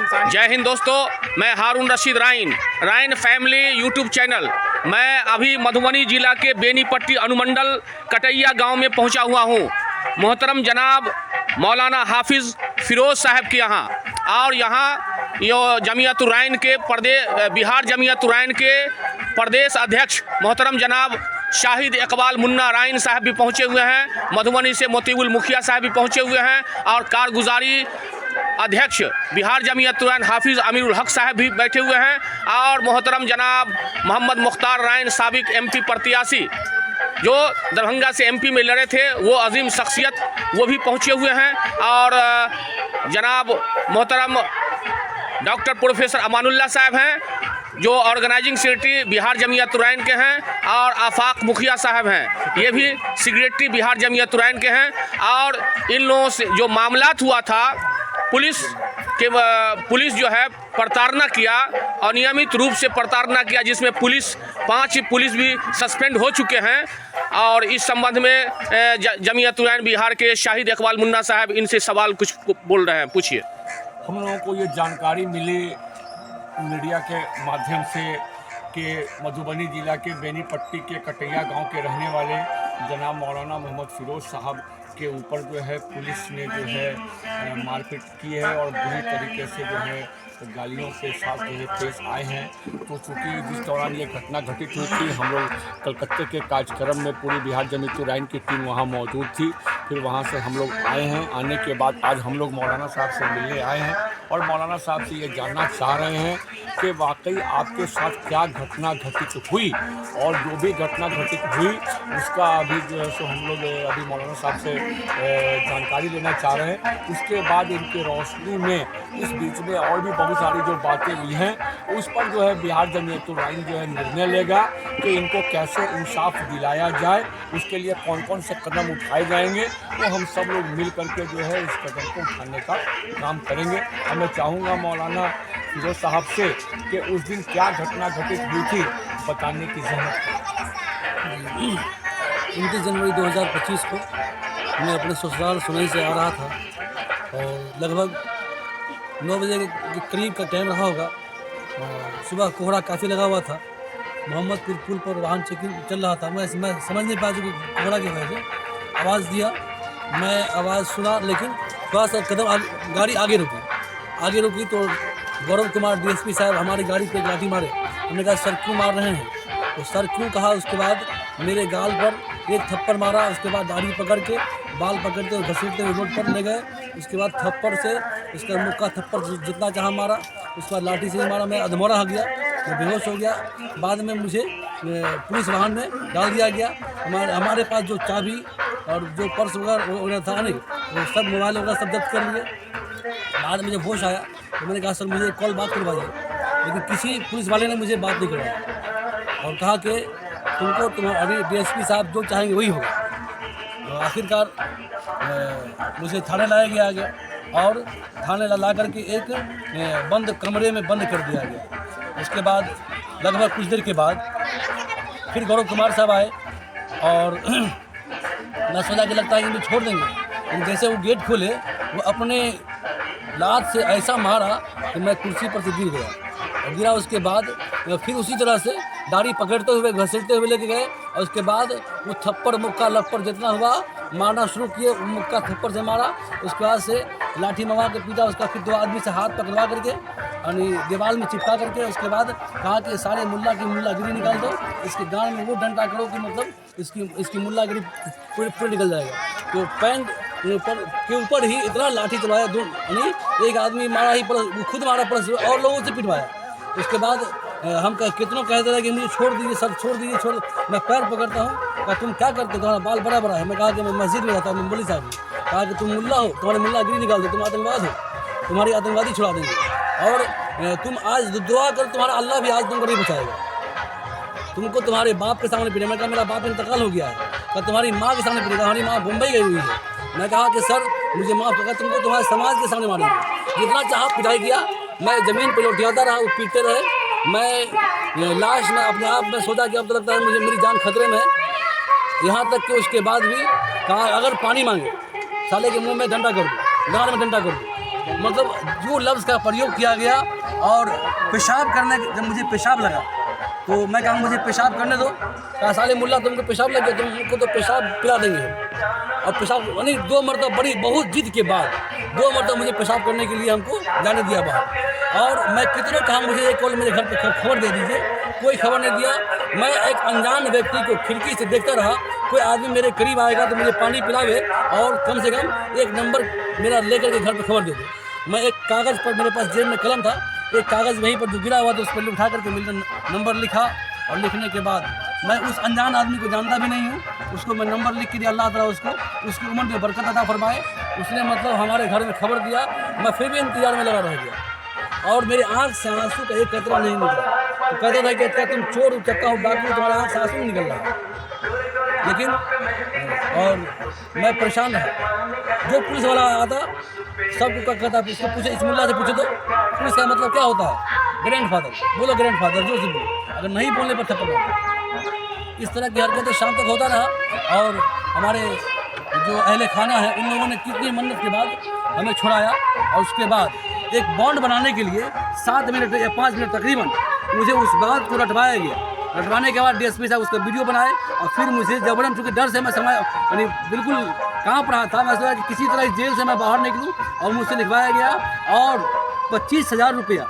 जय हिंद दोस्तों, मैं हारून रशीद राइन फैमिली यूट्यूब चैनल। मैं अभी मधुबनी जिला के बेनीपट्टी अनुमंडल कटैया गांव में पहुंचा हुआ हूं। मोहतरम जनाब मौलाना हाफिज़ फ़िरोज़ साहब के यहाँ, और यहाँ जमीयत-उर-रहमान के बिहार जमीयत-उर-रहमान के प्रदेश अध्यक्ष मोहतरम जनाब शाहिद इकबाल मुन्ना राइन साहब भी पहुँचे हुए हैं। मधुबनी से मोतीउल मुखिया साहब भी पहुँचे हुए हैं, और कारगुजारी अध्यक्ष बिहार जमीयत-उर-रहमान हाफिज़ अमीरुल हक साहब भी बैठे हुए हैं, और मोहतरम जनाब मोहम्मद मुख्तार राइन साबिक MP प्रत्याशी जो दरभंगा से MP में लड़े थे, वो अजीम शख्सियत, वो भी पहुँचे हुए हैं। और जनाब मोहतरम डॉक्टर प्रोफेसर अमानुल्लाह साहब हैं जो ऑर्गेनाइजिंग सेक्रेटरी बिहार जमीयत-उर-रहमान के हैं, और आफाक मुखिया साहब हैं, ये भी सेक्रेटरी बिहार जमीयत-उर-रहमान के हैं। और इन लोगों से जो मामलात हुआ था, पुलिस जो है प्रताड़ना किया, अनियमित रूप से प्रताड़ना किया, जिसमें 5 पुलिस भी सस्पेंड हो चुके हैं। और इस संबंध में जमीयत-उर-रहमान बिहार के शाहिद इकबाल मुन्ना साहब इनसे सवाल कुछ बोल रहे हैं, पूछिए। हम लोगों को ये जानकारी मिली मीडिया के माध्यम से कि मधुबनी जिला के बेनीपट्टी के कटैया गांव के रहने वाले जनाब मौलाना मोहम्मद फ़िरोज़ साहब के ऊपर जो है पुलिस ने जो है मारपीट की है, और बुरी तरीके से जो है गालियों के साथ जो है पेश आए हैं। तो चूँकि जिस दौरान ये घटना घटित हुई थी, हम लोग कलकत्ते के कार्यक्रम में पूरी बिहार जमीयत-उर-रहमान की टीम वहाँ मौजूद थी। फिर वहाँ से हम लोग आए हैं। आने के बाद आज हम लोग मौलाना साहब से मिलने आए हैं, और मौलाना साहब से ये जानना चाह रहे हैं कि वाकई आपके साथ क्या घटना घटित हुई, और जो भी घटना घटित हुई उसका अभी जो है सो हम लोग अभी मौलाना साहब से जानकारी लेना चाह रहे हैं। उसके बाद इनकी रोशनी में इस बीच में और भी बहुत सारी जो बातें हुई हैं, उस पर जो है बिहार जमीयत-उर-रहमान जो है निर्णय लेगा कि इनको कैसे इंसाफ दिलाया जाए, उसके लिए कौन कौन से कदम उठाए जाएंगे। तो हम सब लोग मिल करके जो है इस कदम को उठाने का काम करेंगे। और मैं चाहूँगा मौलाना फ़िरोज़ साहब से कि उस दिन क्या घटना घटित हुई थी बताने की ज़रूरत है। 29 जनवरी 2025 को मैं अपने ससुराल सुनई से आ रहा था, और लगभग 9 बजे के करीब का टाइम रहा होगा। सुबह कोहरा काफ़ी लगा हुआ था। मोहम्मदपुर पुल पर वाहन चेकिंग चल रहा था। मैं समझ नहीं पाया कि कोहरा की वजह से आवाज़ दिया, मैं आवाज़ सुना, लेकिन थोड़ा सा कदम गाड़ी आगे रुकी तो गौरव कुमार DSP साहब हमारी गाड़ी पे लाठी मारे। हमने कहा सर क्यों मार रहे हैं, तो सर क्यों कहा। उसके बाद मेरे गाल पर एक थप्पड़ मारा, उसके बाद दाढ़ी पकड़ के बाल पकड़ते हुए घसीटते हुए रोड पर ले गए। उसके बाद थप्पड़ से उसका मुक्का थप्पड़ जितना चाहा मारा, उसके बाद लाठी से मारा। मैं अधमोरा हो गया, मैं बेहोश हो गया। बाद में मुझे पुलिस वाहन में डाल दिया गया। हमारे पास जो चाबी और जो पर्स वगैरह था नहीं, वो सब मोबाइल वगैरह सब जब्त कर लिए। बाद में जब होश आया तो मैंने कहा सर मुझे कॉल बात करवाइए, लेकिन किसी पुलिस वाले ने मुझे बात नहीं करवाई, और कहा कि तुम अभी DSP साहब जो चाहेंगे वही होगा। तो आखिरकार मुझे थाने लाया गया, और थाने ला करके एक बंद कमरे में बंद कर दिया गया। उसके बाद लगभग कुछ देर के बाद फिर गौरव कुमार साहब आए, और मैं सोचा कि लगता है कि मुझे छोड़ देंगे, लेकिन जैसे वो गेट खोले, वो अपने लात से ऐसा मारा कि मैं कुर्सी पर से गिर गया, और गिरा। उसके बाद फिर उसी तरह से दाढ़ी पकड़ते हुए घसीटते हुए लेके गए, और उसके बाद वो थप्पड़ मुक्का लप्पड़ जितना हुआ मारना शुरू किए। मुक्का थप्पड़ से मारा, उसके बाद से लाठी मंगा के पीटा। उसका फिर 2 आदमी से हाथ पकड़वा करके यानी दीवार में चिपका करके, उसके बाद कहा कि सारे मुल्ला की मुल्लागिरी निकाल दो, इसके गान में वो डंडा करो कि मतलब इसकी मुल्लागिरी पूरी निकल जाएगा। तो पैंट के ऊपर ही इतना लाठी चलाया, यानी एक आदमी मारा ही, प्लस वो खुद मारा, प्लस और लोगों से पिटवाया। उसके बाद हम कितनों कहते रहे कि मुझे छोड़ दीजिए सर, छोड़ दीजिए, मैं पैर पकड़ता हूँ। कहा तुम क्या करते हो, तुम्हारा बाल बड़ा है। मैं कहा कि मैं मस्जिद में रहता हूँ। मौलवी साहब कहा कि तुम मुल्ला हो, तुम्हारी मुल्लागिरी निकाल दो, तुम आतंकवाद हो, तुम्हारी आतंकवादी छुड़ा देंगे, और तुम आज दुआ कर, तुम्हारा अल्लाह भी आज तुमको नहीं बचाएगा, तुमको तुम्हारे बाप के सामने पीटे। मैं कहा मेरा बाप इंतकाल हो गया है। कहा तुम्हारी माँ के सामने पीटेगा, हमारी माँ मुंबई गई हुई है। मैं कहा कि सर मुझे माफ़ करेगा, तुमको तुम्हारे समाज के सामने मारेंगे। जितना चाहा पिटाई किया, मैं ज़मीन पर लौटियाता रहा, वो पीटते रहे। मैं लाश में अपने आप में सोचा कि अब तो लगता है मुझे मेरी जान खतरे में है। यहाँ तक कि उसके बाद भी कहा अगर पानी मांगे साले के मुंह में डंडा कर दूँ, गाल में डंडा कर दूँ। मतलब जो प्रतिकूल लफ्ज़ का प्रयोग किया गया। और पेशाब करने जब मुझे पेशाब लगा तो मैं कहूँ मुझे पेशाब करने दो। कहा साले मुल्ला तुमको पेशाब लग गया, तुमको तो पेशाब पिला देंगे। और पेशाब यानी 2 मरतबा बहुत जिद के बाद 2 मरतबा मुझे पेशाब करने के लिए हमको जाने दिया बाहर। और मैं कितने कहा मुझे एक कॉल मेरे घर पर खबर दे दीजिए, कोई खबर नहीं दिया। मैं एक अनजान व्यक्ति को खिड़की से देखता रहा, कोई आदमी मेरे करीब आएगा तो मुझे पानी पिलावे और कम से कम एक नंबर मेरा लेकर के घर पर खबर दे दे। मैं एक कागज़ पर, मेरे पास जेब में कलम था, एक कागज़ वहीं पर जो गिरा हुआ था उस पर उठा करके मेरा नंबर लिखा। और लिखने के बाद मैं उस अनजान आदमी को जानता भी नहीं हूँ, उसको मैं नंबर लिख के दिया। अल्लाह ताला उसकी उम्र में बरकत अता फरमाए। उसने मतलब हमारे घर में खबर दिया। मैं फिर भी इंतजार में लगा रह गया और मेरी आँख से आंसू का एक कतरा नहीं निकला। तो कहता था कि अच्छा तुम चोर चक्का हो, डाकू, तुम्हारे आँख से आंसू नहीं निकल रहा है। लेकिन और मैं परेशान रहा। जो पुलिस वाला आता सबको कहता इसको पूछे, इस मुल्ला से पूछे तो पुलिस का मतलब क्या होता है, ग्रैंडफादर बोलो, ग्रैंडफादर जोर से बोलो, अगर नहीं बोलने पर थप्पड़ मारो। इस तरह की हरकतें शाम तक होता रहा। और हमारे जो अहले खाना है उन लोगों ने कितनी मन्नत के बाद हमें छुड़ाया। और उसके बाद एक बॉन्ड बनाने के लिए 7 मिनट या 5 मिनट तकरीबन मुझे उस बात को रटवाया गया। रटवाने के बाद DSP साहब उसका वीडियो बनाए और फिर मुझे जबरन, चूँकि डर से मैं समय यानी बिल्कुल काँप रहा था, मैं सोचा कि किसी तरह इस जेल से मैं बाहर निकलूँ। और मुझसे लिखवाया गया और 25,000 रुपया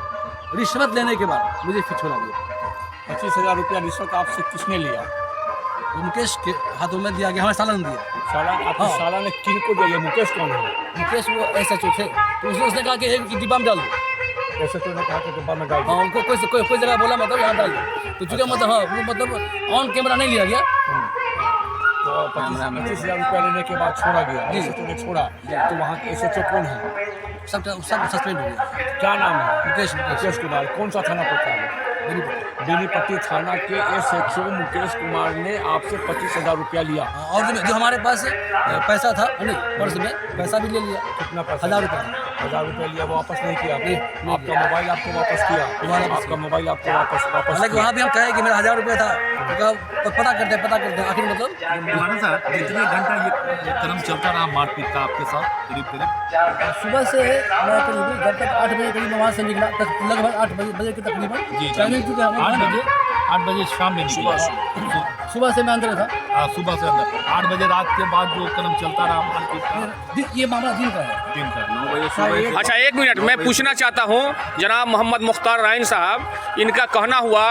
रिश्वत लेने के बाद मुझे फिर छोड़ा गया। 25,000 रुपया रिश्वत आपसे किसने लिया? मुकेश के हाथों में दिया गया, हमें साला ने दिया। साला आपके हाँ। साला ने किन को दिया? मुकेश कौन है? मुकेश वो SHO थे, तो उसने कहा कि एक डिब्बा में डाल दो। ऐसे तो ने कहा कि डिब्बा में डाल दो। हाँ, उनको कोई जगह बोला मतलब यहाँ डाल दो। तो चूँकि मतलब हाँ वो मतलब ऑन कैमरा नहीं लिया गया। तो 25,000 रुपया लेने के बाद छोड़ा गया। SHO ने छोड़ा तो वहाँ SHO कौन है? सब सस्पेंड हो गया। क्या नाम है? मुकेश कुमार। कौन सा थाना पड़ता है? बेनीपट्टी थाना के SHO मुकेश कुमार ने आपसे 25,000 रुपया लिया। और जो हमारे पास पैसा था नहीं, पर्स में पैसा भी ले लिया। कितना पैसा? 1,000 रुपया। 1,000 रुपया लिया, वो वापस नहीं किया? नहीं आपका मोबाइल आपको वापस किया? आपका मोबाइल आपको वापस हालांकि वहाँ भी हम कहे कि मेरा 1,000 रुपया था, तो पता करते हैं आखिर मतलब। साहब कितने घंटा ये क्रम चलता रहा मारपीट का आपके साथ? करीब सुबह से मैं करीब जब तक 8 बजे करीब वहाँ से निकला तक लगभग 8 बजे के तकरीबन जी, टाइमिंग, क्योंकि हमें 8 बजे शाम में निकला। सुबह से मैं अंदर था। सुबह से अंदर 8 बजे रात के बाद जो क्रम चलता रहा मारपीट का? ये मामला दिन का है। दिन का 9 बजे सुबह। अच्छा, एक मिनट, मैं पूछना चाहता हूँ जनाब मोहम्मद मुख्तार राइन साहब, इनका कहना हुआ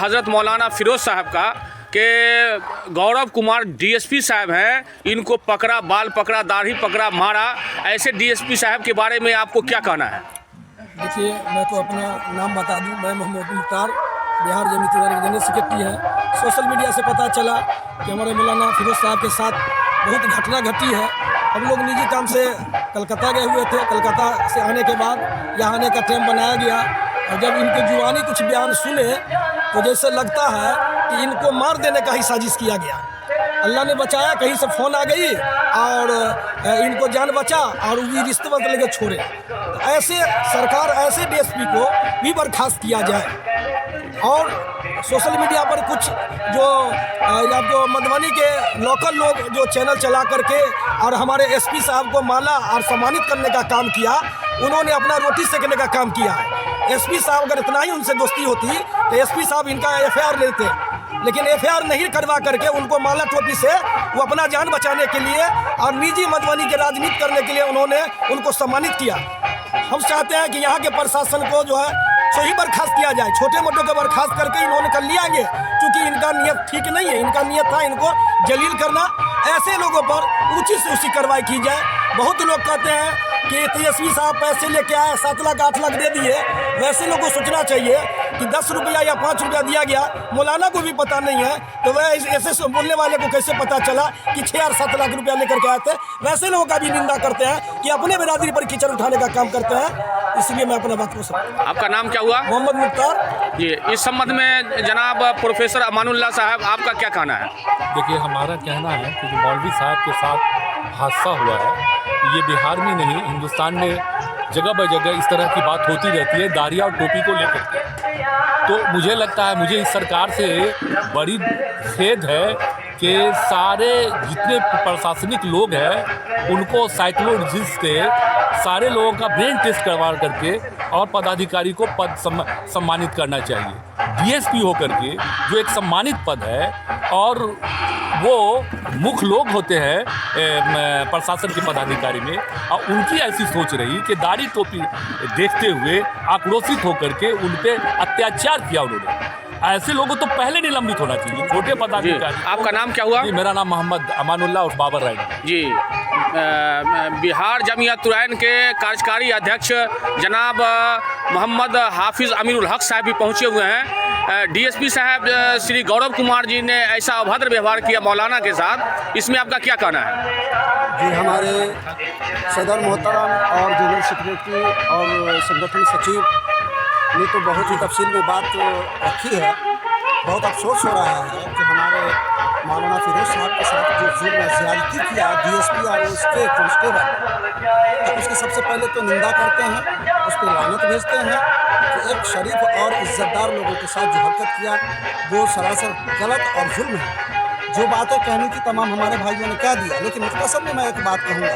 हज़रत मौलाना फिरोज़ साहब का कि गौरव कुमार DSP साहब हैं, इनको पकड़ा, बाल पकड़ा, दाढ़ी पकड़ा, मारा। ऐसे DSP साहब के बारे में आपको क्या कहना है? देखिए, मैं तो अपना नाम बता दूं, मैं मोहम्मद मुख्तार बिहार जमीयत उलमा जनरल सेक्रेटरी है। सोशल मीडिया से पता चला कि हमारे मौलाना फिरोज़ साहब के साथ बहुत घटना घटी है। हम लोग निजी काम से कलकत्ता गए हुए थे। कलकत्ता से आने के बाद यहाँ आने का टाइम बनाया गया और जब इनके जुबानी कुछ बयान सुने तो जैसे लगता है कि इनको मार देने का ही साजिश किया गया। अल्लाह ने बचाया, कहीं से फ़ोन आ गई और इनको जान बचा और वो रिश्वत लेके छोड़े। तो ऐसे सरकार ऐसे DSP को भी बर्खास्त किया जाए। और सोशल मीडिया पर कुछ जो आपको मधुबनी के लोकल लोग जो चैनल चला करके और हमारे SP साहब को माला और सम्मानित करने का काम किया, उन्होंने अपना रोटी सेकने का काम किया है। SP साहब अगर इतना ही उनसे दोस्ती होती तो SP साहब इनका FIR लेते, लेकिन FIR नहीं करवा करके उनको माला टोपी से वो अपना जान बचाने के लिए और निजी मधुबनी के राजनीति करने के लिए उन्होंने उनको सम्मानित किया। हम चाहते हैं कि यहाँ के प्रशासन को जो है सो ही बर्खास्त किया जाए। छोटे मोटों को बर्खास्त करके इन्होंने कर लिया आगे, क्योंकि इनका नियत ठीक नहीं है। इनका नियत था इनको जलील करना। ऐसे लोगों पर ऊंची से ऊंची कार्रवाई की जाए। बहुत लोग कहते हैं कि DSP साहब पैसे लेके आए, 7 लाख 8 लाख दे दिए। वैसे लोगों को सोचना चाहिए कि 10 रुपया या 5 रुपया दिया गया, मौलाना को भी पता नहीं है, तो वह ऐसे बोलने वाले को कैसे पता चला कि 6 और 7 लाख रुपया लेकर के आए थे। वैसे लोगों का भी निंदा करते हैं कि अपने बिरादरी पर कीचड़ उठाने का काम करते हैं। इसलिए मैं अपना बात को समझता हूं। आपका नाम क्या हुआ? मोहम्मद मुख्तार जी, इस संबंध में जनाब प्रोफेसर अमानुल्लाह साहब, आपका क्या कहना है? देखिए, हमारा कहना है कि जो मौलवी साहब के साथ हादसा हुआ है, ये बिहार में नहीं हिंदुस्तान में जगह ब जगह इस तरह की बात होती रहती है दाढ़ी और टोपी को लेकर के। तो मुझे लगता है, मुझे इस सरकार से बड़ी खेद है कि सारे जितने प्रशासनिक लोग हैं उनको साइकोलॉजिस्ट से सारे लोगों का ब्रेन टेस्ट करवा करके और पदाधिकारी को पद सम्मानित करना चाहिए। डीएसपी होकर के जो एक सम्मानित पद है और वो मुख्य लोग होते हैं प्रशासन के पदाधिकारी में, और उनकी ऐसी सोच रही कि दाढ़ी टोपी देखते हुए आक्रोशित होकर के उन पे अत्याचार किया उन्होंने। ऐसे लोगों तो पहले निलंबित होना चाहिए, छोटे पदाधिकारी। आपका नाम क्या हुआ? जी, मेरा नाम मोहम्मद अमानुल्लाह और बाबर राय जी। बिहार जमीयत उलैन के कार्यकारी अध्यक्ष जनाब मोहम्मद हाफिज़ अमीरुल हक साहब भी पहुंचे हुए हैं। डीएसपी साहब श्री गौरव कुमार जी ने ऐसा अभद्र व्यवहार किया मौलाना के साथ, इसमें आपका क्या कहना है? जी, हमारे सदर मोहतरम और जनरल सेक्रेटरी और संगठन सचिव ने तो बहुत ही तफसील में बात रखी है। बहुत अफसोस हो रहा है कि हमारे मौलाना फिरोज साहब के साथ जो जुल्म ज़्यादती किया डीएसपी और उसके कांस्टेबल, तो उसकी सबसे पहले तो निंदा करते हैं, उस पर लानत भेजते हैं कि एक शरीफ और इज़्ज़तदार लोगों के साथ जो हरकत किया वो सरासर गलत और जुल्म है। जो बातें कहनी थी तमाम हमारे भाइयों ने कह दिया, लेकिन मुख्तसर में मैं एक बात कहूँगा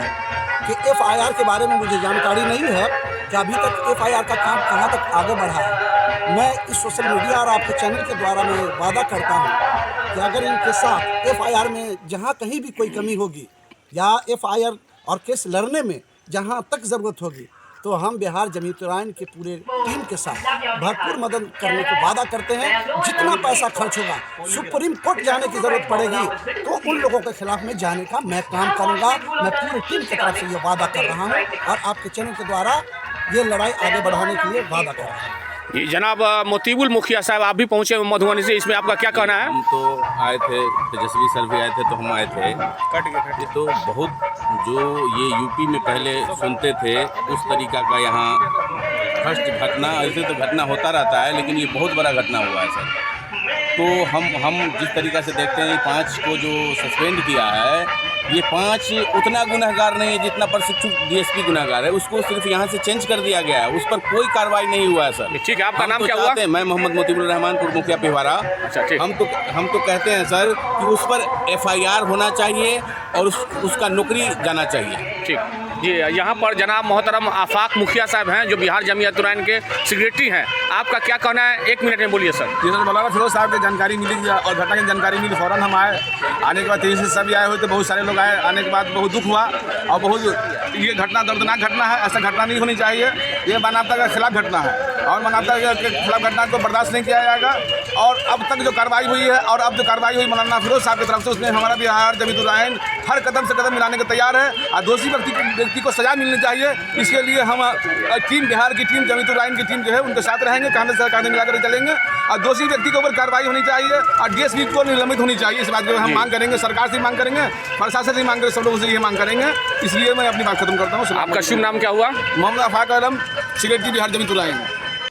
कि एफआईआर के बारे में मुझे जानकारी नहीं है कि अभी तक एफआईआर का काम कहाँ तक आगे बढ़ा है। मैं इस सोशल मीडिया और आपके चैनल के द्वारा मैं वादा करता हूँ कि अगर इनके साथ एफआईआर में जहाँ कहीं भी कोई कमी होगी या एफआईआर और केस लड़ने में जहाँ तक ज़रूरत होगी तो हम बिहार जमीयत उलैन के पूरे टीम के साथ भरपूर मदद करने को वादा करते हैं। जितना पैसा खर्च होगा, सुप्रीम कोर्ट जाने की ज़रूरत पड़ेगी तो उन लोगों के खिलाफ में जाने का मैं काम करूंगा। मैं पूरी टीम की तरफ से ये वादा कर रहा हूं और आपके चैनल के द्वारा ये लड़ाई आगे बढ़ाने के लिए वादा कर रहा हूँ। जी जनाब मोतीबुल मुखिया साहब, आप भी पहुँचे मधुबनी से, इसमें आपका क्या कहना है? हम तो आए थे, तेजस्वी सर भी आए थे तो हम आए थे। ये तो बहुत जो ये यूपी में पहले सुनते थे उस तरीका का यहाँ फर्स्ट घटना, ऐसे तो घटना होता रहता है लेकिन ये बहुत बड़ा घटना हुआ है सर। तो हम जिस तरीक़ा से देखते हैं 5 को जो सस्पेंड किया है, ये 5 उतना गुनहगार नहीं है जितना प्रशिक्षित डीएसपी गुनहगार है। उसको सिर्फ यहाँ से चेंज कर दिया गया है, उस पर कोई कार्रवाई नहीं हुआ है सर। ठीक है, आपका नाम क्या हुआ? मैं मोहम्मद मोतीबुर रहमान, पूर्व मुखिया पिहवारा। अच्छा, ठीक। हम तो कहते हैं सर कि उस पर एफआईआर होना चाहिए और उसका नौकरी जाना चाहिए। ठीक जी। यहाँ पर जनाब मोहतरम आफाक मुखिया साहब हैं जो बिहार जमीयत उलैन के सेक्रेटरी हैं, आपका क्या कहना है? 1 मिनट में बोलिए सर। जी सर, मौलाना फिरोज साहब की जानकारी मिली और घटना की जानकारी मिली, फ़ौरन हम आए। आने के बाद तेजी से सभी आए हुए थे, बहुत सारे लोग आए। आने के बाद बहुत दुख हुआ और बहुत ये घटना दर्दनाक घटना है। ऐसा घटना नहीं होनी चाहिए, ये मानवता के खिलाफ घटना है और मानवता के खिलाफ घटना को बर्दाश्त नहीं किया जाएगा। और अब तक जो कार्रवाई हुई है और अब जो कार्रवाई हुई मौलाना फिरोज साहब की तरफ से, उसने हमारा बिहार जमीयत उलैन हर कदम से कदम मिलाने को तैयार है और दोषी व्यक्ति को सजा मिलनी चाहिए। इसके लिए हम टीम, बिहार की टीम, जमीयत उलैन की टीम जो है उनके साथ रहेंगे, कांधे से कांधे मिलाकर चलेंगे और दोषी व्यक्ति के ऊपर कार्रवाई होनी चाहिए और डीएसपी को निलंबित होनी चाहिए। इस बात की हम मांग करेंगे, सरकार से मांग करेंगे, प्रशासन से मांग करेंगे, सब लोगों से ये मांग करेंगे। इसलिए मैं अपनी बात खत्म करता हूँ। आपका शुभ नाम क्या हुआ? मोहम्मद आफाक आलम, सेक्रेटरी बिहार जमीयत उलैन।